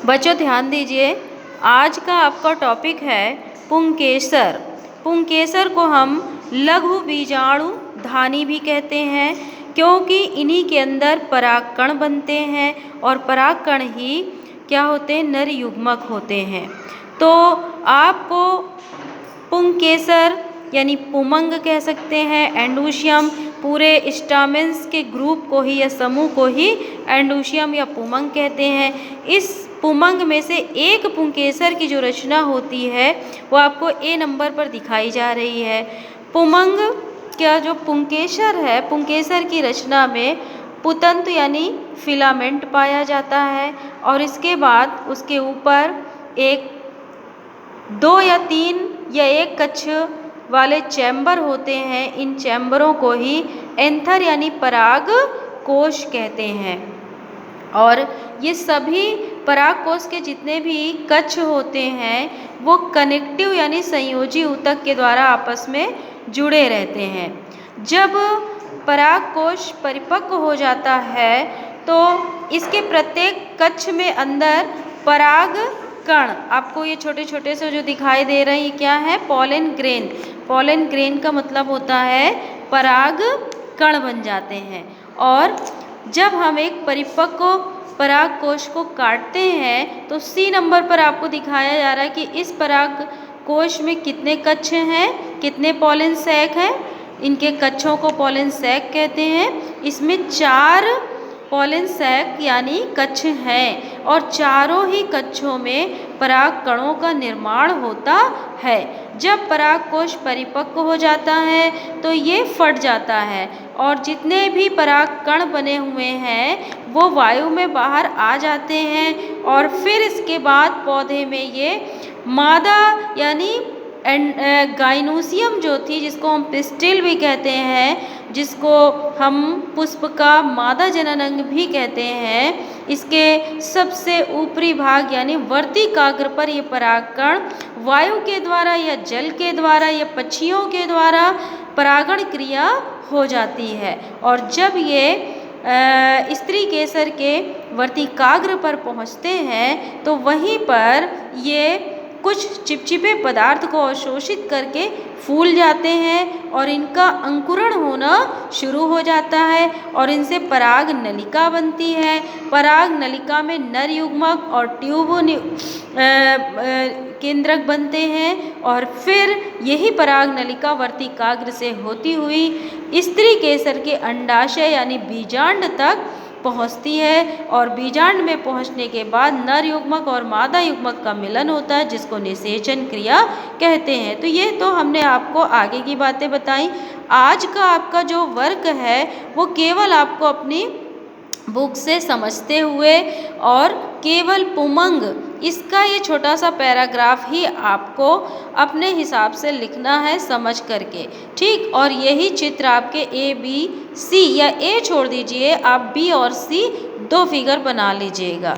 बच्चों ध्यान दीजिए, आज का आपका टॉपिक है पुंकेसर। पुंकेसर को हम लघु बीजाणु धानी भी कहते हैं, क्योंकि इन्हीं के अंदर परागकण बनते हैं और परागकण ही क्या होते हैं, नर युग्मक होते हैं। तो आपको पुंकेसर यानी पुमंग कह सकते हैं, एंडोशियम, पूरे स्टामेंस के ग्रुप को ही या समूह को ही एंडोशियम या पुमंग कहते हैं। इस पुमंग में से एक पुंकेसर की जो रचना होती है वो आपको ए नंबर पर दिखाई जा रही है। पुमंग का जो पुंकेसर है, पुंकेसर की रचना में पुतंतु यानी फिलामेंट पाया जाता है और इसके बाद उसके ऊपर एक 2 या 3 या 1 कक्ष वाले चैम्बर होते हैं। इन चैम्बरों को ही एंथर यानी पराग कोश कहते हैं। और ये सभी पराग कोश के जितने भी कक्ष होते हैं वो कनेक्टिव यानी संयोजी ऊतक के द्वारा आपस में जुड़े रहते हैं। जब पराग कोश परिपक्व हो जाता है तो इसके प्रत्येक कक्ष में अंदर पराग कण, आपको ये छोटे छोटे से जो दिखाई दे रहे हैं क्या है, पॉलन ग्रेन। पॉलन ग्रेन का मतलब होता है पराग कण बन जाते हैं। और जब हम एक परिपक्व पराग कोश को काटते हैं तो सी नंबर पर आपको दिखाया जा रहा है कि इस पराग कोश में कितने कक्ष हैं, कितने पॉलन सैक हैं। इनके कक्षों को पॉलन सैक कहते हैं। इसमें 4 पॉलन सैक यानी कक्ष हैं और चारों ही कक्षों में पराग कणों का निर्माण होता है। जब पराग कोश परिपक्व हो जाता है तो ये फट जाता है और जितने भी पराग कण बने हुए हैं वो वायु में बाहर आ जाते हैं और फिर इसके बाद पौधे में ये मादा यानी गाइनोसियम जो थी, जिसको हम पिस्टिल भी कहते हैं, जिसको हम पुष्प का मादा जननांग भी कहते हैं, इसके सबसे ऊपरी भाग यानी वर्तिकाग्र पर ये परागकण वायु के द्वारा या जल के द्वारा या पक्षियों के द्वारा परागण क्रिया हो जाती है। और जब ये स्त्री केसर के वर्तिकाग्र पर पहुँचते हैं तो वहीं पर ये कुछ चिपचिपे पदार्थ को अवशोषित करके फूल जाते हैं और इनका अंकुरण होना शुरू हो जाता है और इनसे पराग नलिका बनती है। पराग नलिका में नर युग्मक और ट्यूब केंद्रक बनते हैं और फिर यही पराग नलिका वर्तिकाग्र से होती हुई स्त्री केसर के अंडाशय यानी बीजांड तक पहुंचती है और बीजांड में पहुंचने के बाद नर युग्मक और मादा युग्मक का मिलन होता है, जिसको निषेचन क्रिया कहते हैं। तो ये तो हमने आपको आगे की बातें बताई। आज का आपका जो वर्क है वो केवल आपको अपनी बुक से समझते हुए और केवल पुमंग, इसका ये छोटा सा पैराग्राफ ही आपको अपने हिसाब से लिखना है समझ करके, ठीक। और यही चित्र आपके ए बी सी या ए छोड़ दीजिए, आप बी और सी 2 फिगर बना लीजिएगा।